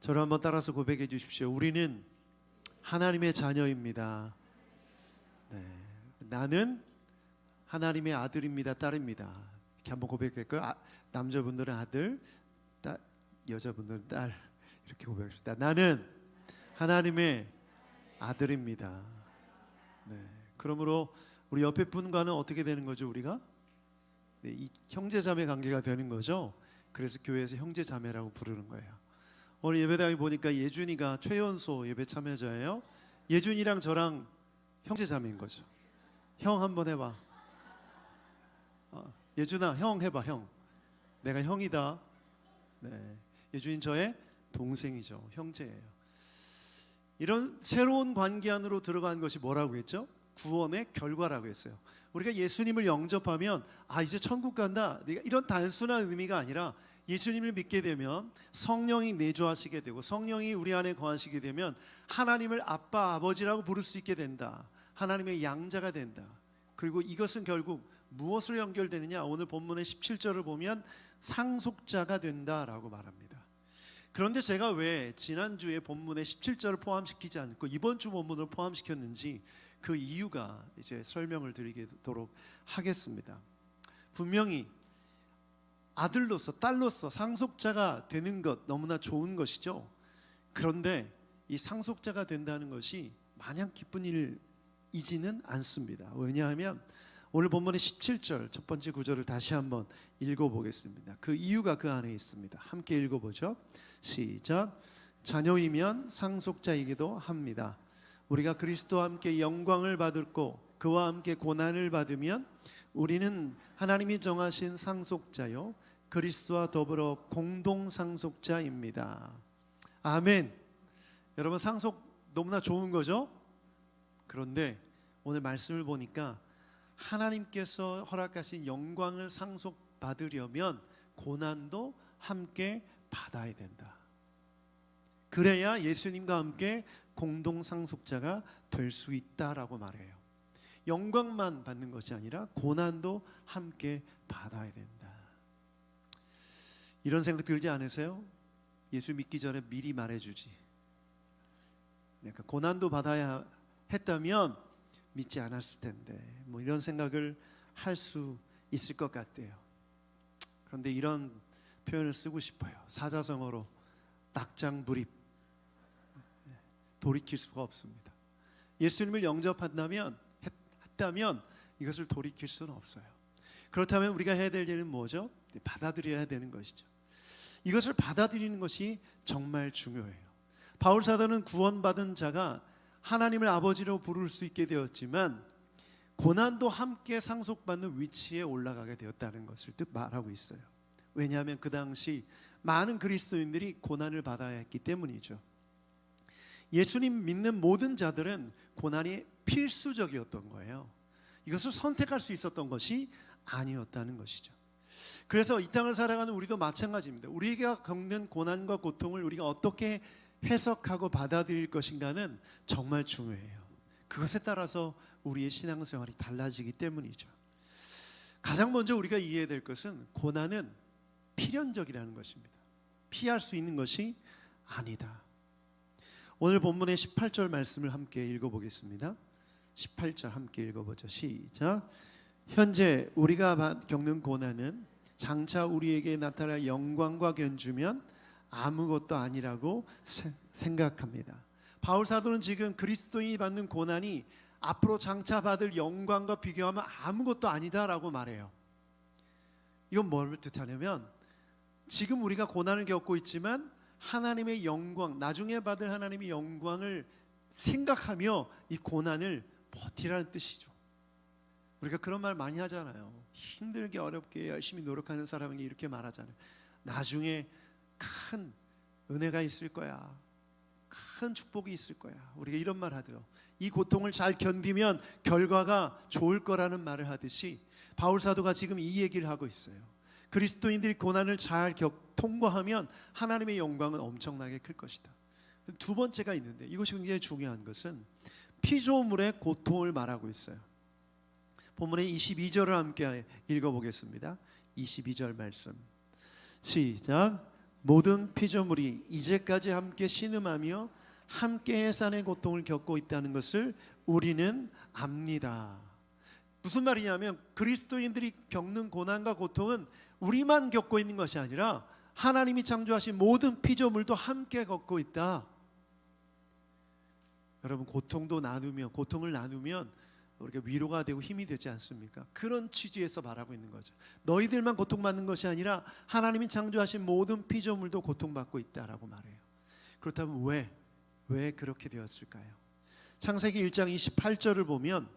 저를 한번 따라서 고백해 주십시오. 우리는 하나님의 자녀입니다. 네. 나는 하나님의 아들입니다, 딸입니다. 이렇게 한번 고백할까요? 남자분들은 아들, 여자분들은 딸, 이렇게 고백합시다. 나는 하나님의 아들입니다. 네. 그러므로 우리 옆에 분과는 어떻게 되는 거죠? 우리가 이 형제자매 관계가 되는 거죠. 그래서 교회에서 형제자매라고 부르는 거예요. 오늘 예배당에 보니까 예준이가 최연소 예배 참여자예요. 예준이랑 저랑 형제자매인 거죠. 형 한번 해봐. 예준아, 형 해봐. 형. 내가 형이다. 네. 예준이는 저의 동생이죠. 형제예요. 이런 새로운 관계 안으로 들어간 것이 뭐라고 했죠? 구원의 결과라고 했어요. 우리가 예수님을 영접하면 이제 천국 간다, 이런 단순한 의미가 아니라 예수님을 믿게 되면 성령이 내주하시게 되고 성령이 우리 안에 거하시게 되면 하나님을 아빠, 아버지라고 부를 수 있게 된다. 하나님의 양자가 된다. 그리고 이것은 결국 무엇으로 연결되느냐? 오늘 본문의 17절을 보면 상속자가 된다라고 말합니다. 그런데 제가 왜 지난주에 본문의 17절을 포함시키지 않고 이번 주 본문을 포함시켰는지 그 이유가 이제 설명을 드리도록 하겠습니다. 분명히 아들로서 딸로서 상속자가 되는 것 너무나 좋은 것이죠. 그런데 이 상속자가 된다는 것이 마냥 기쁜 일이지는 않습니다. 왜냐하면 오늘 본문의 17절 첫 번째 구절을 다시 한번 읽어보겠습니다. 그 이유가 그 안에 있습니다. 함께 읽어보죠. 시작. 자녀이면 상속자이기도 합니다. 우리가 그리스도와 함께 영광을 받고 그와 함께 고난을 받으면 우리는 하나님이 정하신 상속자요 그리스도와 더불어 공동 상속자입니다. 아멘. 여러분, 상속 너무나 좋은 거죠? 그런데 오늘 말씀을 보니까 하나님께서 허락하신 영광을 상속받으려면 고난도 함께 받아야 된다. 그래야 예수님과 함께 공동 상속자가 될 수 있다라고 말해요. 영광만 받는 것이 아니라 고난도 함께 받아야 된다. 이런 생각 들지 않으세요? 예수 믿기 전에 미리 말해주지. 그러니까 고난도 받아야 했다면 믿지 않았을 텐데, 뭐 이런 생각을 할 수 있을 것 같아요. 그런데 이런 표현을 쓰고 싶어요. 사자성어로 낙장불입. 돌이킬 수가 없습니다. 예수님을 영접한다면 했다면 이것을 돌이킬 수는 없어요. 그렇다면 우리가 해야 될 일은 뭐죠? 받아들여야 되는 것이죠. 이것을 받아들이는 것이 정말 중요해요. 바울 사도는 구원받은 자가 하나님을 아버지로 부를 수 있게 되었지만 고난도 함께 상속받는 위치에 올라가게 되었다는 것을 말하고 있어요. 왜냐하면 그 당시 많은 그리스도인들이 고난을 받아야 했기 때문이죠. 예수님 믿는 모든 자들은 고난이 필수적이었던 거예요. 이것을 선택할 수 있었던 것이 아니었다는 것이죠. 그래서 이 땅을 살아가는 우리도 마찬가지입니다. 우리가 겪는 고난과 고통을 우리가 어떻게 해석하고 받아들일 것인가는 정말 중요해요. 그것에 따라서 우리의 신앙생활이 달라지기 때문이죠. 가장 먼저 우리가 이해해야 될 것은 고난은 필연적이라는 것입니다. 피할 수 있는 것이 아니다. 오늘 본문의 18절 말씀을 함께 읽어보겠습니다. 18절 함께 읽어보죠. 시작. 현재 우리가 겪는 고난은 장차 우리에게 나타날 영광과 견주면 아무것도 아니라고 생각합니다. 바울 사도는 지금 그리스도인이 받는 고난이 앞으로 장차 받을 영광과 비교하면 아무것도 아니다라고 말해요. 이건 뭘 뜻하냐면 지금 우리가 고난을 겪고 있지만 하나님의 영광, 나중에 받을 하나님의 영광을 생각하며 이 고난을 버티라는 뜻이죠. 우리가 그런 말 많이 하잖아요. 힘들게 어렵게 열심히 노력하는 사람에게 이렇게 말하잖아요. 나중에 큰 은혜가 있을 거야. 큰 축복이 있을 거야. 우리가 이런 말 하죠. 이 고통을 잘 견디면 결과가 좋을 거라는 말을 하듯이 바울 사도가 지금 이 얘기를 하고 있어요. 그리스도인들이 고난을 잘 통과하면 하나님의 영광은 엄청나게 클 것이다. 두 번째가 있는데 이것이 굉장히 중요한 것은 피조물의 고통을 말하고 있어요. 본문의 22절을 함께 읽어보겠습니다. 22절 말씀 시작. 모든 피조물이 이제까지 함께 신음하며 함께 해산의 고통을 겪고 있다는 것을 우리는 압니다. 무슨 말이냐면 그리스도인들이 겪는 고난과 고통은 우리만 겪고 있는 것이 아니라 하나님이 창조하신 모든 피조물도 함께 겪고 있다. 여러분, 고통을 나누면 우리가 위로가 되고 힘이 되지 않습니까? 그런 취지에서 말하고 있는 거죠. 너희들만 고통받는 것이 아니라 하나님이 창조하신 모든 피조물도 고통받고 있다라고 말해요. 그렇다면 왜 그렇게 되었을까요? 창세기 1장 28절을 보면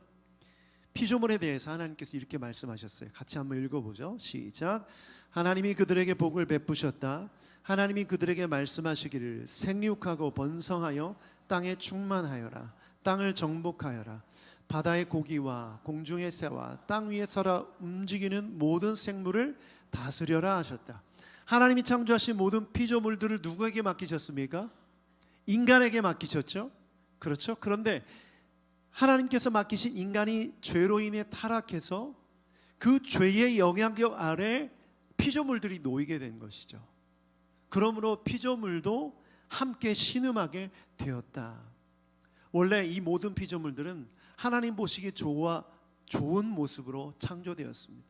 피조물에 대해서 하나님께서 이렇게 말씀하셨어요. 같이 한번 읽어보죠. 시작. 하나님이 그들에게 복을 베푸셨다. 하나님이 그들에게 말씀하시기를 생육하고 번성하여 땅에 충만하여라. 땅을 정복하여라. 바다의 고기와 공중의 새와 땅 위에 살아 움직이는 모든 생물을 다스려라 하셨다. 하나님이 창조하신 모든 피조물들을 누구에게 맡기셨습니까? 인간에게 맡기셨죠. 그렇죠? 그런데 하나님께서 맡기신 인간이 죄로 인해 타락해서 그 죄의 영향력 아래 피조물들이 놓이게 된 것이죠. 그러므로 피조물도 함께 신음하게 되었다. 원래 이 모든 피조물들은 하나님 보시기에 좋은 모습으로 창조되었습니다.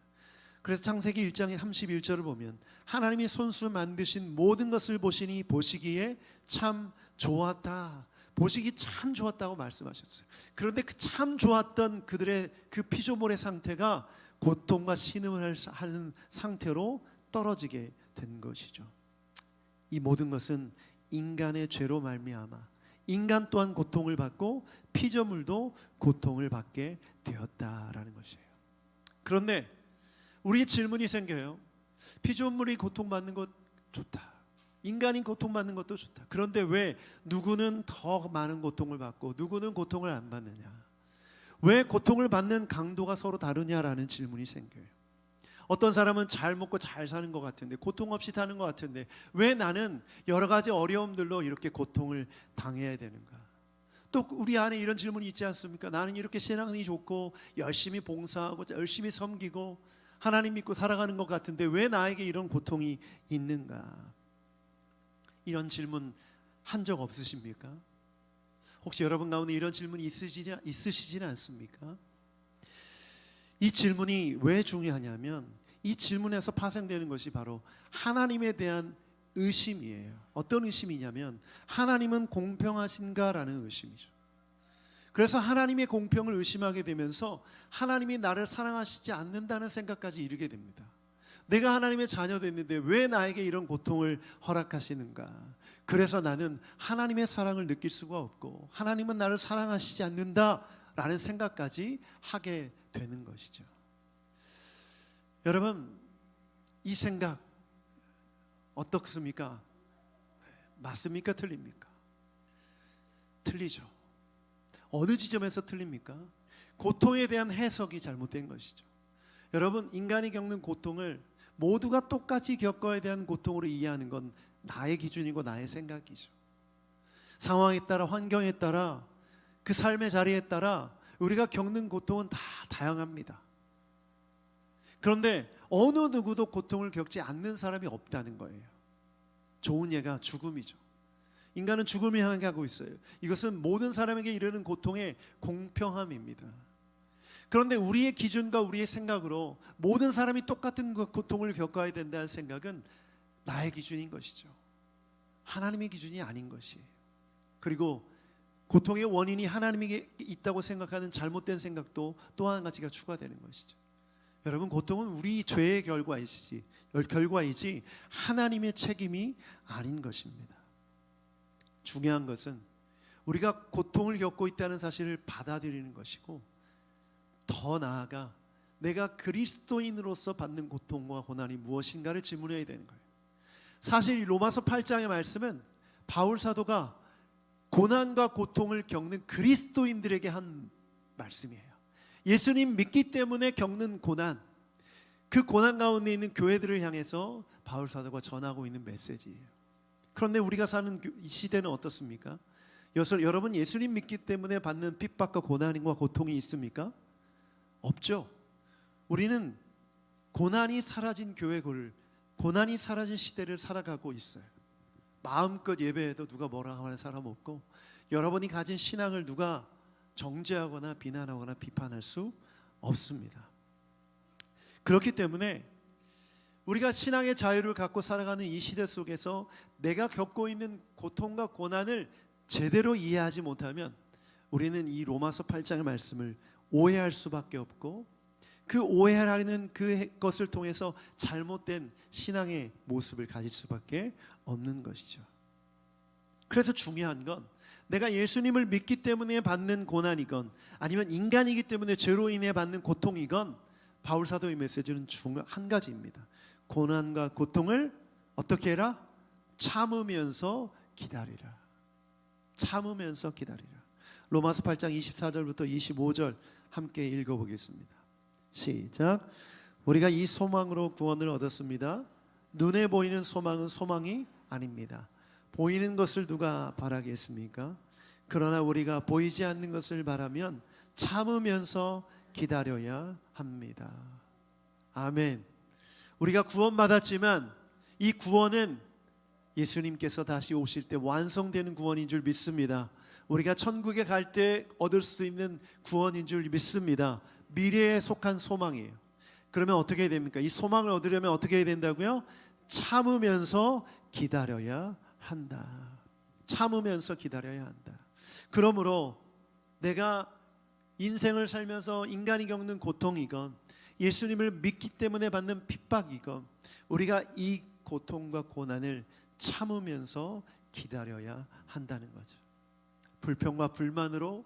그래서 창세기 1장의 31절을 보면 하나님이 손수 만드신 모든 것을 보시니 보시기에 참 좋았다. 보시기 참 좋았다고 말씀하셨어요. 그런데 그 참 좋았던 그들의 그 피조물의 상태가 고통과 신음을 하는 상태로 떨어지게 된 것이죠. 이 모든 것은 인간의 죄로 말미암아 인간 또한 고통을 받고 피조물도 고통을 받게 되었다라는 것이에요. 그런데 우리의 질문이 생겨요. 피조물이 고통받는 것 좋다. 인간이 고통받는 것도 좋다. 그런데 왜 누구는 더 많은 고통을 받고 누구는 고통을 안 받느냐? 왜 고통을 받는 강도가 서로 다르냐라는 질문이 생겨요. 어떤 사람은 잘 먹고 잘 사는 것 같은데, 고통 없이 사는 것 같은데 왜 나는 여러 가지 어려움들로 이렇게 고통을 당해야 되는가? 또 우리 안에 이런 질문이 있지 않습니까? 나는 이렇게 신앙이 좋고 열심히 봉사하고 열심히 섬기고 하나님 믿고 살아가는 것 같은데 왜 나에게 이런 고통이 있는가? 이런 질문 한 적 없으십니까? 혹시 여러분 가운데 이런 질문이 있으시지는 않습니까? 이 질문이 왜 중요하냐면 이 질문에서 파생되는 것이 바로 하나님에 대한 의심이에요. 어떤 의심이냐면 하나님은 공평하신가라는 의심이죠. 그래서 하나님의 공평을 의심하게 되면서 하나님이 나를 사랑하시지 않는다는 생각까지 이르게 됩니다. 내가 하나님의 자녀 됐는데 왜 나에게 이런 고통을 허락하시는가? 그래서 나는 하나님의 사랑을 느낄 수가 없고 하나님은 나를 사랑하시지 않는다라는 생각까지 하게 되는 것이죠. 여러분, 이 생각 어떻습니까? 맞습니까? 틀립니까? 틀리죠. 어느 지점에서 틀립니까? 고통에 대한 해석이 잘못된 것이죠. 여러분, 인간이 겪는 고통을 모두가 똑같이 겪어야 대한 고통으로 이해하는 건 나의 기준이고 나의 생각이죠. 상황에 따라, 환경에 따라, 그 삶의 자리에 따라 우리가 겪는 고통은 다 다양합니다. 그런데 어느 누구도 고통을 겪지 않는 사람이 없다는 거예요. 좋은 예가 죽음이죠. 인간은 죽음을 향해 가고 있어요. 이것은 모든 사람에게 이르는 고통의 공평함입니다. 그런데 우리의 기준과 우리의 생각으로 모든 사람이 똑같은 고통을 겪어야 된다는 생각은 나의 기준인 것이죠. 하나님의 기준이 아닌 것이에요. 그리고 고통의 원인이 하나님에게 있다고 생각하는 잘못된 생각도 또 한 가지가 추가되는 것이죠. 여러분, 고통은 우리 죄의 결과이지 하나님의 책임이 아닌 것입니다. 중요한 것은 우리가 고통을 겪고 있다는 사실을 받아들이는 것이고, 더 나아가 내가 그리스도인으로서 받는 고통과 고난이 무엇인가를 질문해야 되는 거예요. 사실 이 로마서 8장의 말씀은 바울 사도가 고난과 고통을 겪는 그리스도인들에게 한 말씀이에요. 예수님 믿기 때문에 겪는 고난, 그 고난 가운데 있는 교회들을 향해서 바울 사도가 전하고 있는 메시지예요. 그런데 우리가 사는 이 시대는 어떻습니까? 여러분, 예수님 믿기 때문에 받는 핍박과 고난과 고통이 있습니까? 없죠. 우리는 고난이 사라진 교회를 고난이 사라진 시대를 살아가고 있어요. 마음껏 예배해도 누가 뭐라 하는 사람 없고, 여러분이 가진 신앙을 누가 정죄하거나 비난하거나 비판할 수 없습니다. 그렇기 때문에 우리가 신앙의 자유를 갖고 살아가는 이 시대 속에서 내가 겪고 있는 고통과 고난을 제대로 이해하지 못하면 우리는 이 로마서 8장의 말씀을 오해할 수밖에 없고, 그 오해하는 그것을 통해서 잘못된 신앙의 모습을 가질 수밖에 없는 것이죠. 그래서 중요한 건 내가 예수님을 믿기 때문에 받는 고난이건 아니면 인간이기 때문에 죄로 인해 받는 고통이건 바울 사도의 메시지는 한 가지입니다. 고난과 고통을 어떻게 해라? 참으면서 기다리라. 참으면서 기다리라. 로마서 8장 24절부터 25절 함께 읽어보겠습니다. 시작. 우리가 이 소망으로 구원을 얻었습니다. 눈에 보이는 소망은 소망이 아닙니다. 보이는 것을 누가 바라겠습니까? 그러나 우리가 보이지 않는 것을 바라면 참으면서 기다려야 합니다. 아멘. 우리가 구원받았지만 이 구원은 예수님께서 다시 오실 때 완성되는 구원인 줄 믿습니다. 우리가 천국에 갈 때 얻을 수 있는 구원인 줄 믿습니다. 미래에 속한 소망이에요. 그러면 어떻게 해야 됩니까? 이 소망을 얻으려면 어떻게 해야 된다고요? 참으면서 기다려야 한다. 참으면서 기다려야 한다. 그러므로 내가 인생을 살면서 인간이 겪는 고통이건 예수님을 믿기 때문에 받는 핍박이건 우리가 이 고통과 고난을 참으면서 기다려야 한다는 거죠. 불평과 불만으로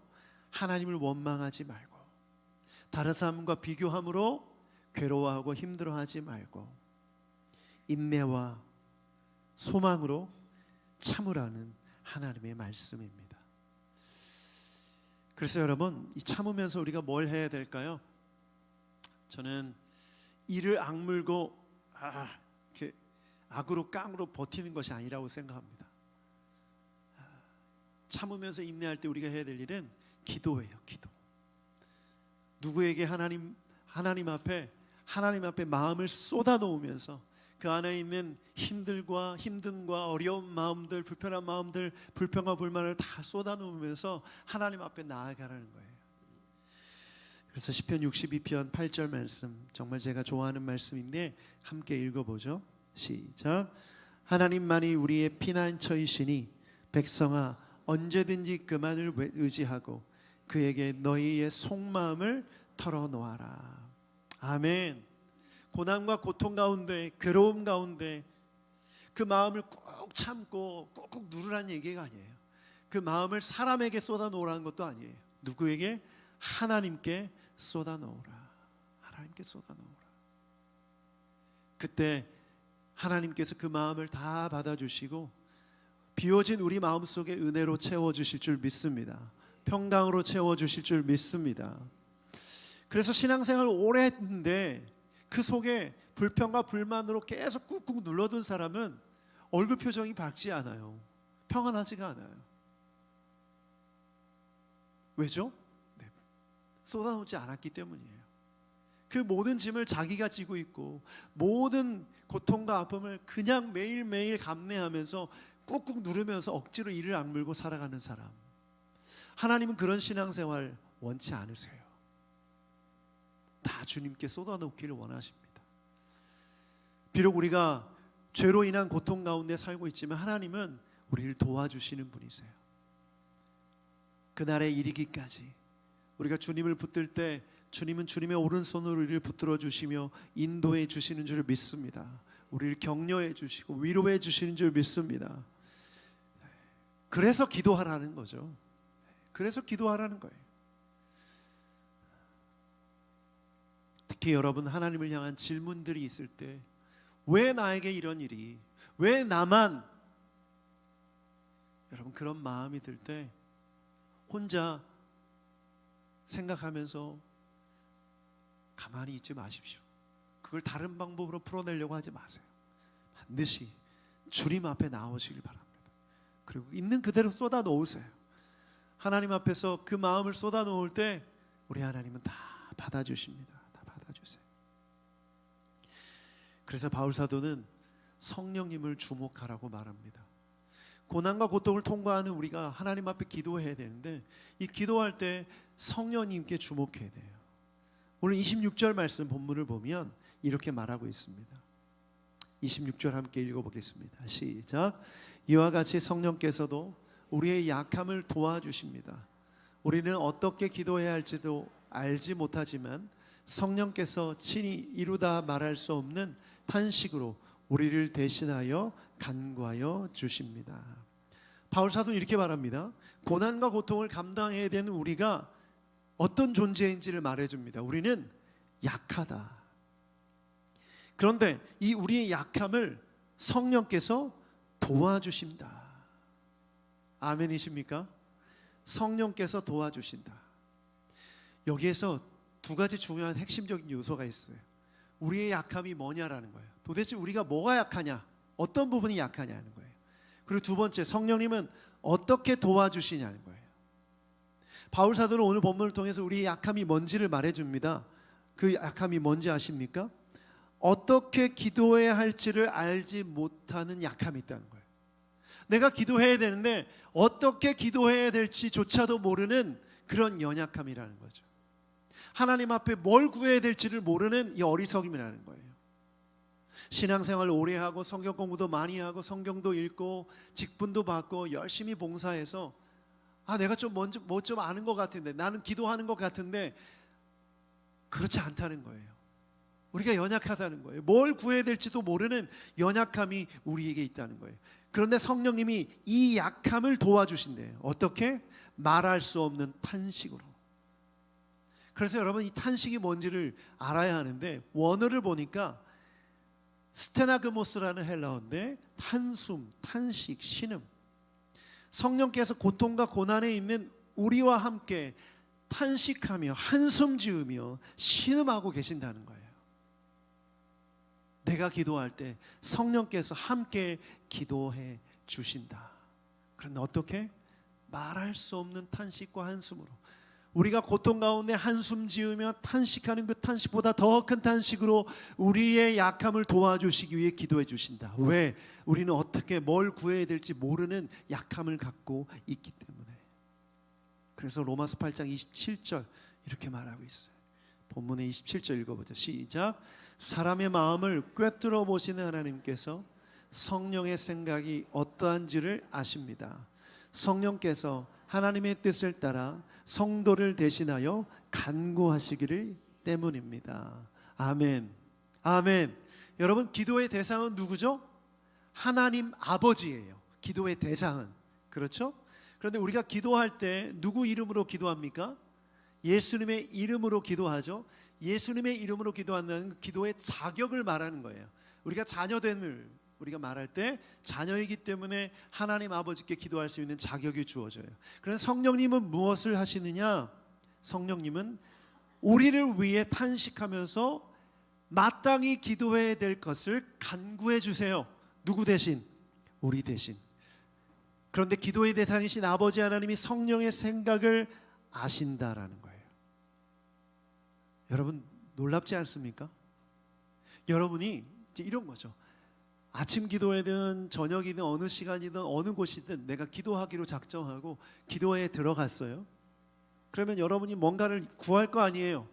하나님을 원망하지 말고, 다른 사람과 비교함으로 괴로워하고 힘들어하지 말고, 인내와 소망으로 참으라는 하나님의 말씀입니다. 그래서 여러분, 이 참으면서 우리가 뭘 해야 될까요? 저는 이를 악물고 이렇게 악으로 깡으로 버티는 것이 아니라고 생각합니다. 참으면서 인내할 때 우리가 해야 될 일은 기도예요. 기도. 누구에게 하나님 앞에 마음을 쏟아 놓으면서 그 안에 있는 힘듦과 어려운 마음들, 불편한 마음들, 불평과 불만을 다 쏟아 놓으면서 하나님 앞에 나아가라는 거예요. 그래서 시편 62편 8절 말씀, 정말 제가 좋아하는 말씀인데 함께 읽어보죠. 시작. 하나님만이 우리의 피난처이시니 백성아 언제든지 그만을 의지하고 그에게 너희의 속마음을 털어놓아라. 아멘. 고난과 고통 가운데, 괴로움 가운데 그 마음을 꾹 참고 꾹꾹 누르라는 얘기가 아니에요. 그 마음을 사람에게 쏟아놓으라는 것도 아니에요. 누구에게? 하나님께 쏟아놓으라. 하나님께 쏟아놓으라. 그때 하나님께서 그 마음을 다 받아주시고 비워진 우리 마음속에 은혜로 채워주실 줄 믿습니다. 평강으로 채워주실 줄 믿습니다. 그래서 신앙생활을 오래 했는데 그 속에 불평과 불만으로 계속 꾹꾹 눌러둔 사람은 얼굴 표정이 밝지 않아요. 평안하지가 않아요. 왜죠? 네. 쏟아놓지 않았기 때문이에요. 그 모든 짐을 자기가 지고 있고 모든 고통과 아픔을 그냥 매일매일 감내하면서 꾹꾹 누르면서 억지로 이를 악물고 살아가는 사람, 하나님은 그런 신앙생활 원치 않으세요. 다 주님께 쏟아놓기를 원하십니다. 비록 우리가 죄로 인한 고통 가운데 살고 있지만 하나님은 우리를 도와주시는 분이세요. 그날에 이르기까지 우리가 주님을 붙들 때 주님은 주님의 오른손으로 우리를 붙들어 주시며 인도해 주시는 줄 믿습니다. 우리를 격려해 주시고 위로해 주시는 줄 믿습니다. 그래서 기도하라는 거죠. 그래서 기도하라는 거예요. 특히 여러분 하나님을 향한 질문들이 있을 때 왜 나에게 이런 일이, 왜 나만, 여러분 그런 마음이 들 때 혼자 생각하면서 가만히 있지 마십시오. 그걸 다른 방법으로 풀어내려고 하지 마세요. 반드시 주님 앞에 나오시길 바랍니다. 그리고 있는 그대로 쏟아 놓으세요. 하나님 앞에서 그 마음을 쏟아 놓을 때 우리 하나님은 다 받아주십니다. 다 받아주세요. 그래서 바울 사도는 성령님을 주목하라고 말합니다. 고난과 고통을 통과하는 우리가 하나님 앞에 기도해야 되는데, 이 기도할 때 성령님께 주목해야 돼요. 오늘 26절 말씀 본문을 보면 이렇게 말하고 있습니다. 26절 함께 읽어보겠습니다. 시작. 이와 같이 성령께서도 우리의 약함을 도와주십니다. 우리는 어떻게 기도해야 할지도 알지 못하지만 성령께서 친히 이루다 말할 수 없는 탄식으로 우리를 대신하여 간구하여 주십니다. 바울 사도는 이렇게 말합니다. 고난과 고통을 감당해야 되는 우리가 어떤 존재인지를 말해줍니다. 우리는 약하다. 그런데 이 우리의 약함을 성령께서 도와주신다. 아멘이십니까? 성령께서 도와주신다. 여기에서 두 가지 중요한 핵심적인 요소가 있어요. 우리의 약함이 뭐냐라는 거예요. 도대체 우리가 뭐가 약하냐, 어떤 부분이 약하냐는 거예요. 그리고 두 번째, 성령님은 어떻게 도와주시냐는 거예요. 바울 사도는 오늘 본문을 통해서 우리의 약함이 뭔지를 말해줍니다. 그 약함이 뭔지 아십니까? 어떻게 기도해야 할지를 알지 못하는 약함이 있다는 거예요. 내가 기도해야 되는데 어떻게 기도해야 될지조차도 모르는 그런 연약함이라는 거죠. 하나님 앞에 뭘 구해야 될지를 모르는 이 어리석임이라는 거예요. 신앙생활을 오래 하고 성경 공부도 많이 하고 성경도 읽고 직분도 받고 열심히 봉사해서 내가 좀 먼저 뭐 좀 아는 것 같은데, 나는 기도하는 것 같은데 그렇지 않다는 거예요. 우리가 연약하다는 거예요. 뭘 구해야 될지도 모르는 연약함이 우리에게 있다는 거예요. 그런데 성령님이 이 약함을 도와주신대요. 어떻게? 말할 수 없는 탄식으로. 그래서 여러분, 이 탄식이 뭔지를 알아야 하는데, 원어를 보니까 스테나그모스라는 헬라어인데 한숨, 탄식, 신음. 성령께서 고통과 고난에 있는 우리와 함께 탄식하며 한숨 지으며 신음하고 계신다는 거예요. 내가 기도할 때 성령께서 함께 기도해 주신다. 그런데 어떻게? 말할 수 없는 탄식과 한숨으로. 우리가 고통 가운데 한숨 지으며 탄식하는 그 탄식보다 더 큰 탄식으로 우리의 약함을 도와주시기 위해 기도해 주신다. 왜? 우리는 어떻게 뭘 구해야 될지 모르는 약함을 갖고 있기 때문에. 그래서 로마서 8장 27절 이렇게 말하고 있어요. 본문의 27절 읽어보죠. 시작. 사람의 마음을 꿰뚫어 보시는 하나님께서 성령의 생각이 어떠한지를 아십니다. 성령께서 하나님의 뜻을 따라 성도를 대신하여 간구하시기를 때문입니다. 아멘. 아멘. 여러분, 기도의 대상은 누구죠? 하나님 아버지예요. 기도의 대상은. 그렇죠? 그런데 우리가 기도할 때 누구 이름으로 기도합니까? 예수님의 이름으로 기도하죠. 예수님의 이름으로 기도한다는 기도의 자격을 말하는 거예요. 우리가 자녀됨을 우리가 말할 때 자녀이기 때문에 하나님 아버지께 기도할 수 있는 자격이 주어져요. 그래서 성령님은 무엇을 하시느냐? 성령님은 우리를 위해 탄식하면서 마땅히 기도해야 될 것을 간구해 주세요. 누구 대신? 우리 대신. 그런데 기도의 대상이신 아버지 하나님이 성령의 생각을 아신다라는 거예요. 여러분, 놀랍지 않습니까? 여러분이 이제 이런 거죠. 아침 기도회든 저녁이든 어느 시간이든 어느 곳이든 내가 기도하기로 작정하고 기도회에 들어갔어요. 그러면 여러분이 뭔가를 구할 거 아니에요.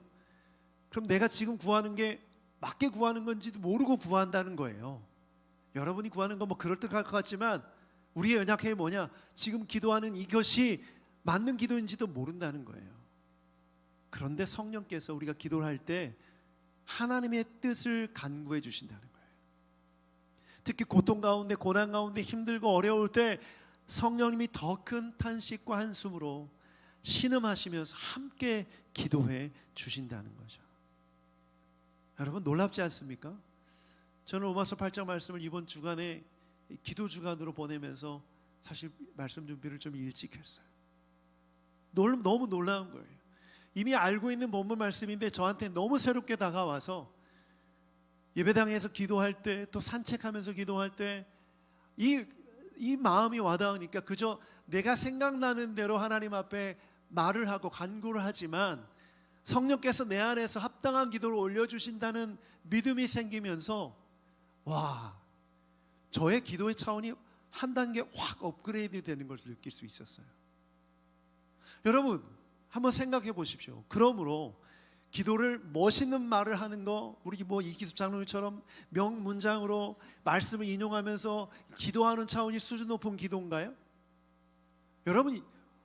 그럼 내가 지금 구하는 게 맞게 구하는 건지도 모르고 구한다는 거예요. 여러분이 구하는 건 뭐 그럴듯할 것 같지만 우리의 연약함이 뭐냐? 지금 기도하는 이것이 맞는 기도인지도 모른다는 거예요. 그런데 성령께서 우리가 기도를 할 때 하나님의 뜻을 간구해 주신다는 거예요. 특히 고통 가운데, 고난 가운데 힘들고 어려울 때 성령님이 더 큰 탄식과 한숨으로 신음하시면서 함께 기도해 주신다는 거죠. 여러분, 놀랍지 않습니까? 저는 로마서 8장 말씀을 이번 주간에 기도 주간으로 보내면서 사실 말씀 준비를 좀 일찍 했어요. 너무 놀라운 거예요. 이미 알고 있는 본문 말씀인데 저한테 너무 새롭게 다가와서 예배당에서 기도할 때, 또 산책하면서 기도할 때 이 마음이 와닿으니까 그저 내가 생각나는 대로 하나님 앞에 말을 하고 간구를 하지만 성령께서 내 안에서 합당한 기도를 올려주신다는 믿음이 생기면서 와, 저의 기도의 차원이 한 단계 확 업그레이드 되는 것을 느낄 수 있었어요. 여러분 한번 생각해 보십시오. 그러므로 기도를 멋있는 말을 하는 거, 우리 이기숙 장로님처럼 명문장으로 말씀을 인용하면서 기도하는 차원이 수준 높은 기도인가요? 여러분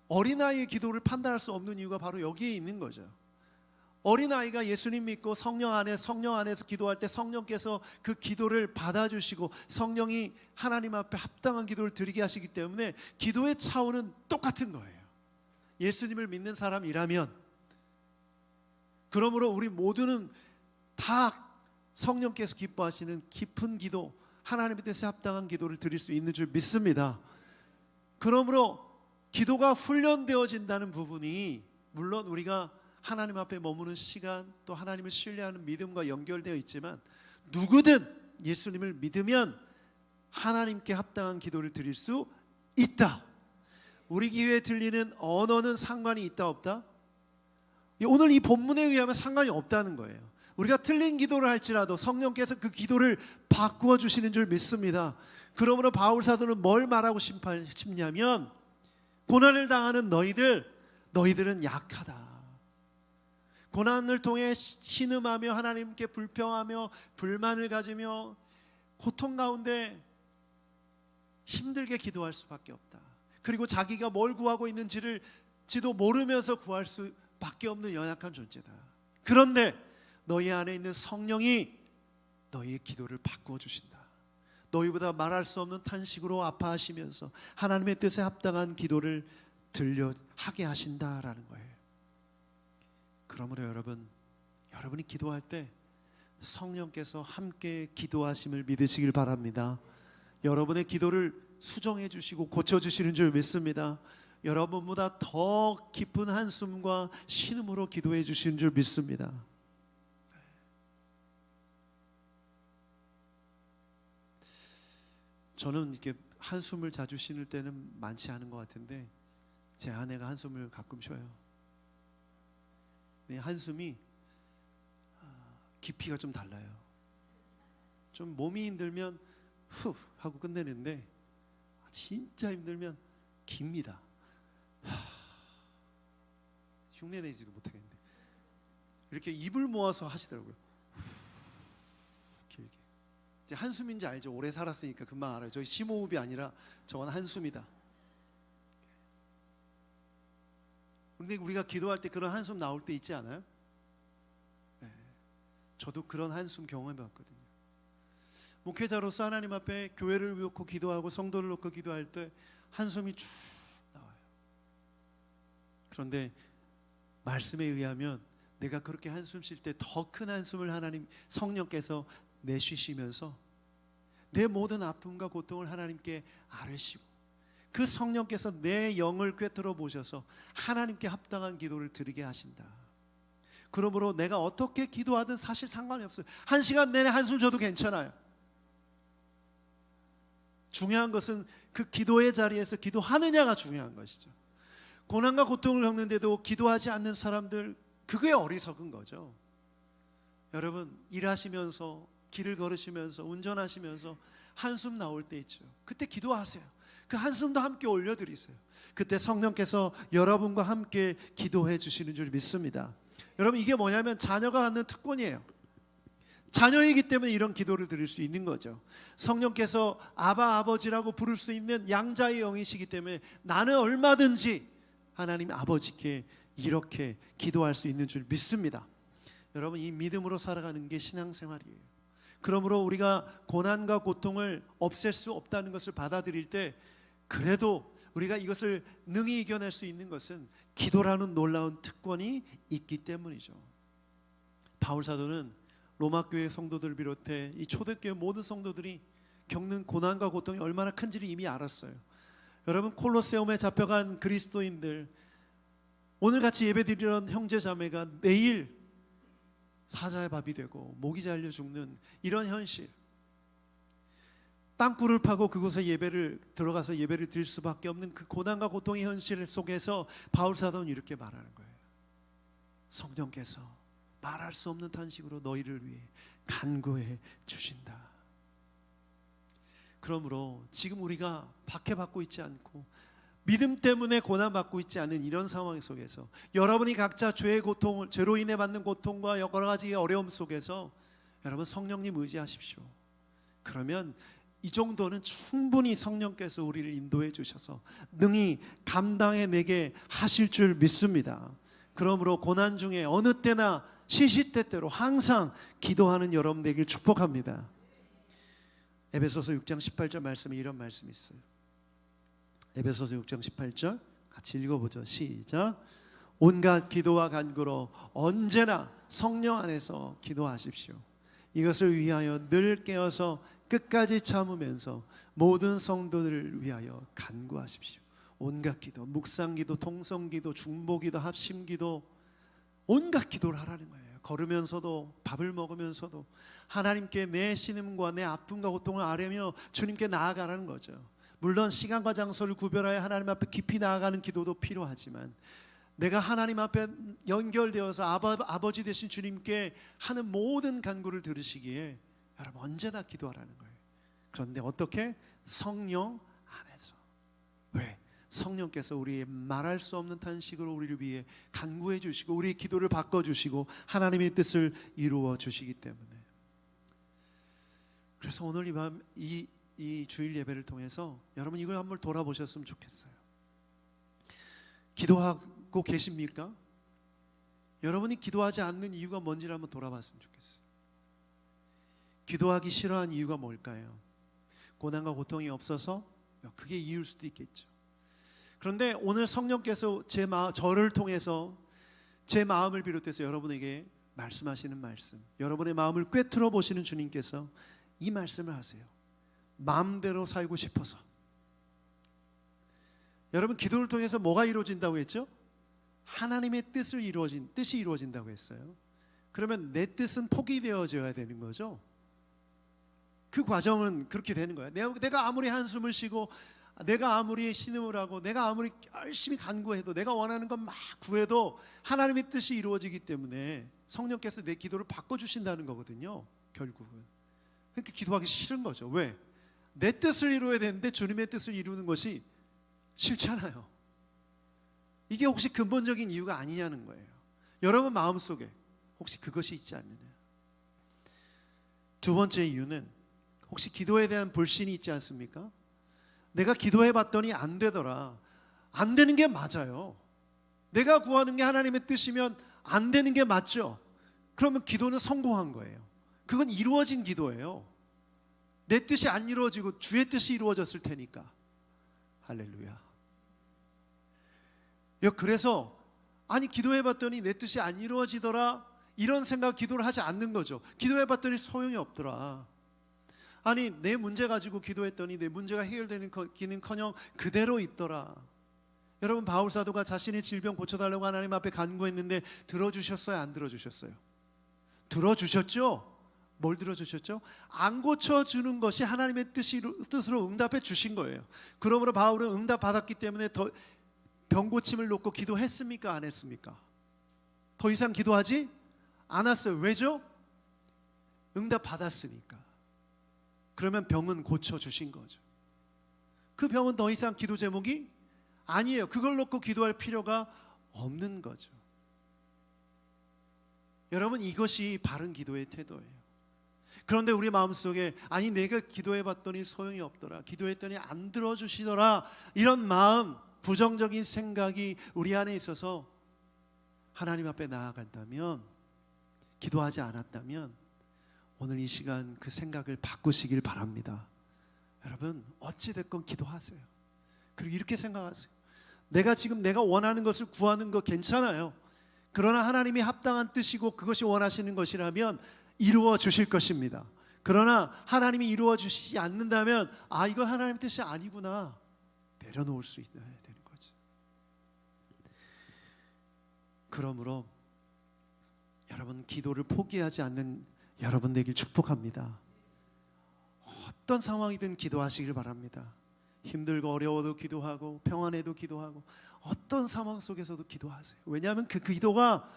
어린아이의 기도를 판단할 수 없는 이유가 바로 여기에 있는 거죠. 어린아이가 예수님 믿고 성령 안에서 기도할 때 성령께서 그 기도를 받아주시고 성령이 하나님 앞에 합당한 기도를 드리게 하시기 때문에 기도의 차원은 똑같은 거예요. 예수님을 믿는 사람이라면, 그러므로 우리 모두는 다 성령께서 기뻐하시는 깊은 기도, 하나님의 뜻에 합당한 기도를 드릴 수 있는 줄 믿습니다. 그러므로 기도가 훈련되어진다는 부분이 물론 우리가 하나님 앞에 머무는 시간, 또 하나님을 신뢰하는 믿음과 연결되어 있지만, 누구든 예수님을 믿으면 하나님께 합당한 기도를 드릴 수 있다. 우리 귀에 들리는 언어는 상관이 있다 없다? 오늘 이 본문에 의하면 상관이 없다는 거예요. 우리가 틀린 기도를 할지라도 성령께서 그 기도를 바꾸어 주시는 줄 믿습니다. 그러므로 바울 사도는 뭘 말하고 싶냐면, 고난을 당하는 너희들은 약하다. 고난을 통해 신음하며 하나님께 불평하며 불만을 가지며 고통 가운데 힘들게 기도할 수밖에 없다. 그리고 자기가 뭘 구하고 있는지도 모르면서 구할 수밖에 없는 연약한 존재다. 그런데 너희 안에 있는 성령이 너희의 기도를 바꾸어 주신다. 너희보다 말할 수 없는 탄식으로 아파하시면서 하나님의 뜻에 합당한 기도를 하게 하신다라는 거예요. 그러므로 여러분이 기도할 때 성령께서 함께 기도하심을 믿으시길 바랍니다. 여러분의 기도를 수정해 주시고 고쳐 주시는 줄 믿습니다. 여러분보다 더 깊은 한숨과 신음으로 기도해 주시는 줄 믿습니다. 저는 이렇게 한숨을 자주 쉬는 때는 많지 않은 것 같은데 제 아내가 한숨을 가끔 쉬어요. 네, 한숨이 깊이가 좀 달라요. 좀 몸이 힘들면 후 하고 끝내는데 진짜 힘들면 깁니다. 흉내 내지도 못하겠는데 이렇게 입을 모아서 하시더라고요. 길게. 이제 한숨인지 알죠? 오래 살았으니까 금방 알아요. 저희 심호흡이 아니라 저건 한숨이다. 근데 우리가 기도할 때 그런 한숨 나올 때 있지 않아요? 네. 저도 그런 한숨 경험해봤거든요. 목회자로서 하나님 앞에 교회를 놓고 기도하고 성도를 놓고 기도할 때 한숨이 쭉 나와요. 그런데 말씀에 의하면 내가 그렇게 한숨 쉴 때 더 큰 한숨을 하나님 성령께서 내쉬시면서 내 모든 아픔과 고통을 하나님께 아뢰시고 그 성령께서 내 영을 꿰뚫어 보셔서 하나님께 합당한 기도를 드리게 하신다. 그러므로 내가 어떻게 기도하든 사실 상관이 없어요. 1시간 내내 한숨 쉬어도 괜찮아요. 중요한 것은 그 기도의 자리에서 기도하느냐가 중요한 것이죠. 고난과 고통을 겪는데도 기도하지 않는 사람들, 그게 어리석은 거죠. 여러분 일하시면서 길을 걸으시면서 운전하시면서 한숨 나올 때 있죠. 그때 기도하세요. 그 한숨도 함께 올려드리세요. 그때 성령께서 여러분과 함께 기도해 주시는 줄 믿습니다. 여러분 이게 뭐냐면 자녀가 갖는 특권이에요. 자녀이기 때문에 이런 기도를 드릴 수 있는 거죠. 성령께서 아바 아버지라고 부를 수 있는 양자의 영이시기 때문에 나는 얼마든지 하나님 아버지께 이렇게 기도할 수 있는 줄 믿습니다. 여러분 이 믿음으로 살아가는 게 신앙생활이에요. 그러므로 우리가 고난과 고통을 없앨 수 없다는 것을 받아들일 때 그래도 우리가 이것을 능히 이겨낼 수 있는 것은 기도라는 놀라운 특권이 있기 때문이죠. 바울 사도는 로마 교회 성도들 비롯해 이 초대교회 모든 성도들이 겪는 고난과 고통이 얼마나 큰지를 이미 알았어요. 여러분 콜로세움에 잡혀간 그리스도인들, 오늘 같이 예배드리는 형제 자매가 내일 사자의 밥이 되고 목이 잘려 죽는 이런 현실, 땅굴을 파고 그곳에 들어가서 예배를 드릴 수밖에 없는 그 고난과 고통의 현실 속에서 바울 사도는 이렇게 말하는 거예요. 성령께서 말할 수 없는 탄식으로 너희를 위해 간구해 주신다. 그러므로 지금 우리가 박해받고 있지 않고 믿음 때문에 고난받고 있지 않은 이런 상황 속에서 여러분이 각자 죄의 고통을, 죄로 인해 받는 고통과 여러 가지 어려움 속에서 여러분 성령님 의지하십시오. 그러면 이 정도는 충분히 성령께서 우리를 인도해 주셔서 능히 감당해내게 하실 줄 믿습니다. 그러므로 고난 중에 어느 때나 시시때때로 항상 기도하는 여러분 되길 축복합니다. 에베소서 6장 18절 말씀에 이런 말씀이 있어요. 에베소서 6장 18절 같이 읽어보죠. 시작. 온갖 기도와 간구로 언제나 성령 안에서 기도하십시오. 이것을 위하여 늘 깨어서 끝까지 참으면서 모든 성도들을 위하여 간구하십시오. 온갖 기도, 묵상기도, 통성기도, 중보기도, 합심기도, 온갖 기도를 하라는 거예요. 걸으면서도, 밥을 먹으면서도 하나님께 내 신음과 내 아픔과 고통을 아뢰며 주님께 나아가라는 거죠. 물론 시간과 장소를 구별하여 하나님 앞에 깊이 나아가는 기도도 필요하지만 내가 하나님 앞에 연결되어서 아버지 되신 주님께 하는 모든 간구를 들으시기에 여러분 언제나 기도하라는 거예요. 그런데 어떻게? 성령 안에서. 왜? 성령께서 우리의 말할 수 없는 탄식으로 우리를 위해 간구해 주시고 우리의 기도를 바꿔주시고 하나님의 뜻을 이루어 주시기 때문에. 그래서 오늘 이 밤 이 주일 예배를 통해서 여러분 이걸 한번 돌아보셨으면 좋겠어요. 기도하고 계십니까? 여러분이 기도하지 않는 이유가 뭔지를 한번 돌아봤으면 좋겠어요. 기도하기 싫어하는 이유가 뭘까요? 고난과 고통이 없어서? 그게 이유일 수도 있겠죠. 그런데 오늘 성령께서 저를 통해서 제 마음을 비롯해서 여러분에게 말씀하시는 말씀, 여러분의 마음을 꿰뚫어 보시는 주님께서 이 말씀을 하세요. 마음대로 살고 싶어서. 여러분 기도를 통해서 뭐가 이루어진다고 했죠? 하나님의 뜻이 이루어진다고 했어요. 그러면 내 뜻은 포기되어져야 되는 거죠. 그 과정은 그렇게 되는 거예요. 내가 아무리 한숨을 쉬고 내가 아무리 신음을 하고 내가 아무리 열심히 간구해도 내가 원하는 건 막 구해도 하나님의 뜻이 이루어지기 때문에 성령께서 내 기도를 바꿔주신다는 거거든요. 결국은. 그러니까 기도하기 싫은 거죠. 왜? 내 뜻을 이루어야 되는데 주님의 뜻을 이루는 것이 싫잖아요. 이게 혹시 근본적인 이유가 아니냐는 거예요. 여러분 마음속에 혹시 그것이 있지 않느냐. 두 번째 이유는 혹시 기도에 대한 불신이 있지 않습니까? 내가 기도해 봤더니 안 되더라. 안 되는 게 맞아요. 내가 구하는 게 하나님의 뜻이면 안 되는 게 맞죠. 그러면 기도는 성공한 거예요. 그건 이루어진 기도예요. 내 뜻이 안 이루어지고 주의 뜻이 이루어졌을 테니까. 할렐루야. 그래서 아니 기도해 봤더니 내 뜻이 안 이루어지더라 이런 생각 기도를 하지 않는 거죠. 기도해 봤더니 소용이 없더라. 아니 내 문제 가지고 기도했더니 내 문제가 해결되는 기는커녕 그대로 있더라. 여러분 바울 사도가 자신의 질병 고쳐달라고 하나님 앞에 간구했는데 들어주셨어요? 안 들어주셨어요? 들어주셨죠? 뭘 들어주셨죠? 안 고쳐주는 것이 하나님의 뜻으로 응답해 주신 거예요. 그러므로 바울은 응답 받았기 때문에 더 병 고침을 놓고 기도했습니까? 안 했습니까? 더 이상 기도하지 않았어요. 왜죠? 응답 받았으니까. 그러면 병은 고쳐주신 거죠. 그 병은 더 이상 기도 제목이 아니에요. 그걸 놓고 기도할 필요가 없는 거죠. 여러분 이것이 바른 기도의 태도예요. 그런데 우리 마음속에 아니 내가 기도해봤더니 소용이 없더라, 기도했더니 안 들어주시더라, 이런 마음, 부정적인 생각이 우리 안에 있어서 하나님 앞에 나아간다면, 기도하지 않았다면 오늘 이 시간 그 생각을 바꾸시길 바랍니다. 여러분 어찌됐건 기도하세요. 그리고 이렇게 생각하세요. 내가 원하는 것을 구하는 거 괜찮아요. 그러나 하나님이 합당한 뜻이고 그것이 원하시는 것이라면 이루어 주실 것입니다. 그러나 하나님이 이루어 주시지 않는다면 이건 하나님의 뜻이 아니구나 내려놓을 수 있어야 되는 거죠. 그러므로 여러분 기도를 포기하지 않는 여러분 되길 축복합니다. 어떤 상황이든 기도하시길 바랍니다. 힘들고 어려워도 기도하고 평안해도 기도하고 어떤 상황 속에서도 기도하세요. 왜냐하면 그 기도가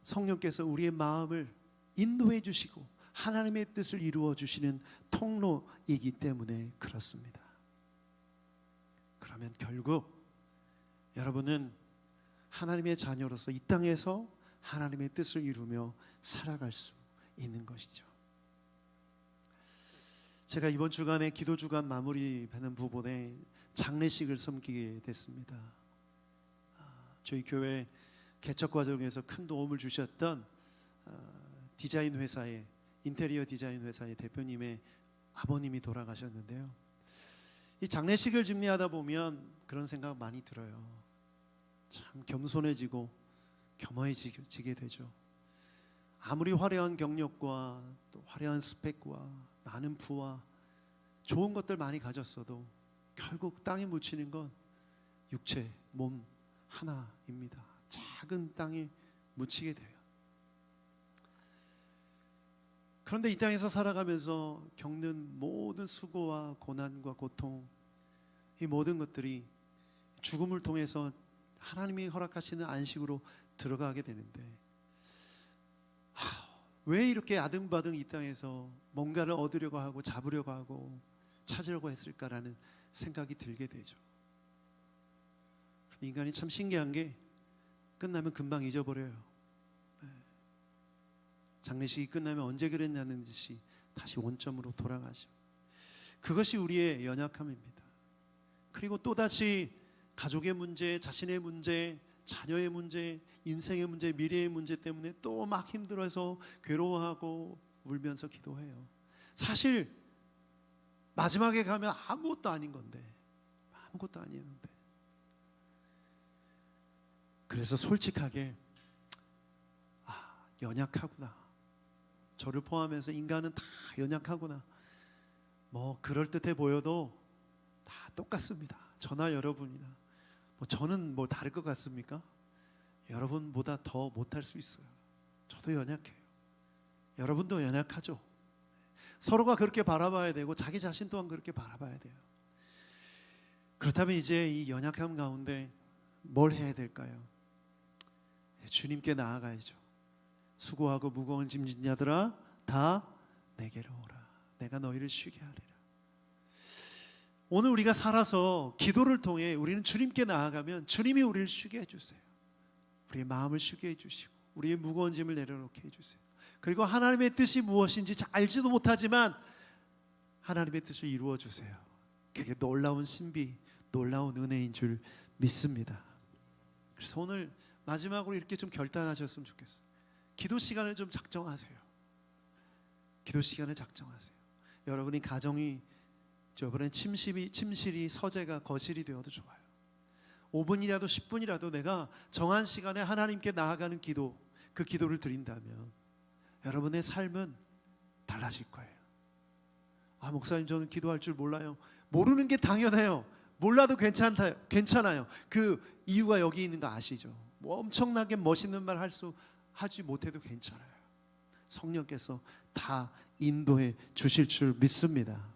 성령께서 우리의 마음을 인도해 주시고 하나님의 뜻을 이루어 주시는 통로이기 때문에 그렇습니다. 그러면 결국 여러분은 하나님의 자녀로서 이 땅에서 하나님의 뜻을 이루며 살아갈 수 있는 것이죠. 제가 이번 주간에 기도 주간 마무리하는 부분에 장례식을 섬기게 됐습니다. 저희 교회 개척 과정에서 큰 도움을 주셨던 디자인 회사의 인테리어 디자인 회사의 대표님의 아버님이 돌아가셨는데요. 이 장례식을 집례하다 보면 그런 생각 많이 들어요. 참 겸손해지고 겸허해지게 되죠. 아무리 화려한 경력과 또 화려한 스펙과 많은 부와 좋은 것들 많이 가졌어도 결국 땅에 묻히는 건 육체, 몸 하나입니다. 작은 땅에 묻히게 돼요. 그런데 이 땅에서 살아가면서 겪는 모든 수고와 고난과 고통, 이 모든 것들이 죽음을 통해서 하나님이 허락하시는 안식으로 들어가게 되는데, 왜 이렇게 아등바등 이 땅에서 뭔가를 얻으려고 하고 잡으려고 하고 찾으려고 했을까라는 생각이 들게 되죠. 인간이 참 신기한 게 끝나면 금방 잊어버려요. 장례식이 끝나면 언제 그랬냐는 듯이 다시 원점으로 돌아가죠. 그것이 우리의 연약함입니다. 그리고 또다시 가족의 문제, 자신의 문제, 자녀의 문제, 인생의 문제, 미래의 문제 때문에 또 막 힘들어서 괴로워하고 울면서 기도해요. 사실 마지막에 가면 아무것도 아닌 건데, 아무것도 아니었는데. 그래서 솔직하게 연약하구나, 저를 포함해서 인간은 다 연약하구나, 뭐 그럴듯해 보여도 다 똑같습니다. 저나 여러분이나 저는 뭐 다를 것 같습니까? 여러분보다 더 못할 수 있어요. 저도 연약해요. 여러분도 연약하죠. 서로가 그렇게 바라봐야 되고 자기 자신 또한 그렇게 바라봐야 돼요. 그렇다면 이제 이 연약함 가운데 뭘 해야 될까요? 주님께 나아가야죠. 수고하고 무거운 짐진 자들아 다 내게로 오라. 내가 너희를 쉬게 하리라. 오늘 우리가 살아서 기도를 통해 우리는 주님께 나아가면 주님이 우리를 쉬게 해주세요. 우리의 마음을 쉬게 해주시고 우리의 무거운 짐을 내려놓게 해주세요. 그리고 하나님의 뜻이 무엇인지 잘 알지도 못하지만 하나님의 뜻을 이루어 주세요. 그게 놀라운 신비, 놀라운 은혜인 줄 믿습니다. 그래서 오늘 마지막으로 이렇게 좀 결단하셨으면 좋겠어요. 기도 시간을 좀 작정하세요. 기도 시간을 작정하세요. 여러분이 가정이 저번엔 침실이 서재가 거실이 되어도 좋아요. 5분이라도 10분이라도 내가 정한 시간에 하나님께 나아가는 기도, 그 기도를 드린다면 여러분의 삶은 달라질 거예요. 목사님 저는 기도할 줄 몰라요. 모르는 게 당연해요. 몰라도 괜찮아요. 그 이유가 여기 있는 거 아시죠? 뭐 엄청나게 멋있는 말 하지 못해도 괜찮아요. 성령께서 다 인도해 주실 줄 믿습니다.